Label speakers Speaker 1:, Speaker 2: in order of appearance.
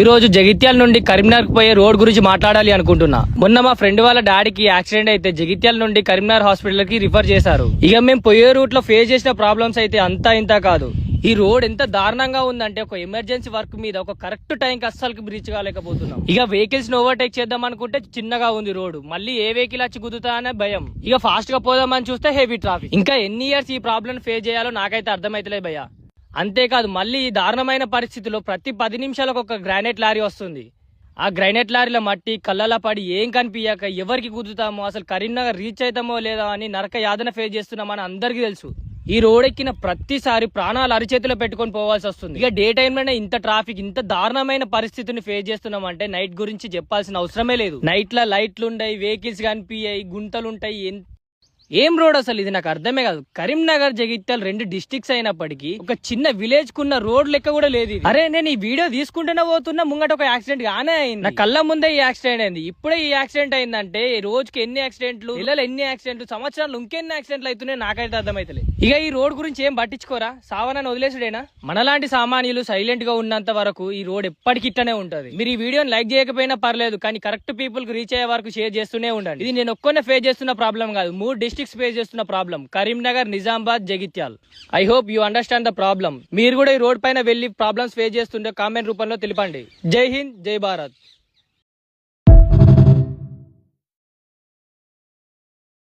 Speaker 1: ఈ రోజు జగిత్యాల నుండి కరీంనగర్ పోయే రోడ్ గురించి మాట్లాడాలి అనుకుంటున్నా. మొన్న మా ఫ్రెండ్ వాళ్ళ డాడీకి యాక్సిడెంట్ అయితే జగిత్యాల నుండి కరీంనగర్ హాస్పిటల్ కి రిఫర్ చేశారు. ఇక మేము పోయే రూట్ లో ఫేస్ చేసిన ప్రాబ్లమ్స్ అయితే అంతా ఇంత కాదు. ఈ రోడ్ ఎంత దారుణంగా ఉందంటే ఒక ఎమర్జెన్సీ వర్క్ మీద ఒక కరెక్ట్ టైం కి అస్సలు రీచ్ కాలేకపోతున్నాం. ఇక వెహికల్స్ ఓవర్టేక్ చేద్దాం అనుకుంటే చిన్నగా ఉంది రోడ్, మళ్ళీ ఏ వెహికల్ వచ్చి గుద్దుతా అనే భయం. ఇక ఫాస్ట్ గా పోదామని చూస్తే హెవీ ట్రాఫిక్. ఇంకా ఎన్ని ఇయర్స్ ఈ ప్రాబ్లం ఫేస్ చేయాలో నాకైతే అర్థమైతలే భయ్యా. అంతేకాదు మళ్ళీ ఈ దారుణమైన పరిస్థితిలో ప్రతి 10 నిమిషాలకు ఒక గ్రానైట్ లారీ వస్తుంది. ఆ గ్రైనేట్ లారీల మట్టి కళ్ళలా పడి ఏం కనిపించాక ఎవరికి కుదుతామో, అసలు కరీంనగర్ రీచ్ అవుతామో లేదా అని నరక యాతన ఫేస్ చేస్తున్నామని అందరికీ తెలుసు. ఈ రోడ్ ఎక్కిన ప్రతిసారి ప్రాణాలు అరిచేతిలో పెట్టుకొని పోవాల్సి వస్తుంది. ఇక డే టైం లోనే ఇంత ట్రాఫిక్, ఇంత దారుణమైన పరిస్థితిని ఫేస్ చేస్తున్నాం అంటే నైట్ గురించి చెప్పాల్సిన అవసరమే లేదు. నైట్ లా లైట్లు ఉంటాయి, వెహికల్స్ కనిపించాయి, గుంటలుంటాయి. ఏం రోడ్ అసలు ఇది నాకు అర్థమే కాదు. కరీంనగర్ జగిత్యాల 2 డిస్ట్రిక్ట్స్ అయినప్పటికీ ఒక చిన్న విలేజ్ కున్న రోడ్ లెక్క కూడా లేదు. అరే నేను ఈ వీడియో తీసుకుంటూనే పోతున్నా, ముంగట ఒక యాక్సిడెంట్ గానే అయింది. నా కళ్ళ ముందే ఈ యాక్సిడెంట్ అయింది. ఇప్పుడే ఈ యాక్సిడెంట్ అయిందంటే రోజుకి ఎన్ని యాక్సిడెంట్లు, నెలలు ఎన్ని యాక్సిడెంట్లు, సంవత్సరాలు ఇంకెన్ని యాక్సిడెంట్లు అవుతున్నాయి నాకైతే అర్థమైతలే. ఇక ఈ రోడ్ గురించి ఏం పట్టించుకోరా, సావనని వదిలేసుడేనా? మనలాంటి సామాన్యులు సైలెంట్ గా ఉన్నంత వరకు ఈ రోడ్ ఎప్పటికిట్టనే ఉంటది. మీరు ఈ వీడియోని లైక్ చేయకపోయినా పర్లేదు, కానీ కరెక్ట్ పీపుల్ కి రీచ్ అయ్యే వరకు షేర్ చేస్తూనే ఉండండి. ఇది నేను ఒక్కనే ఫేస్ చేస్తున్న ప్రాబ్లం కాదు, 3 డిస్ట్రిక్ట్స్ ఫేస్ చేస్తున్న problem, Karimnagar, Nizamabad, Jagtial. I hope you understand the problem. మీరు కూడా ఈ రోడ్ పైన వెళ్లి ప్రాబ్లమ్స్ ఫేస్ చేస్తుంటే కామెంట్ రూపంలో తెలపండి. జై హింద్, జై భారత్.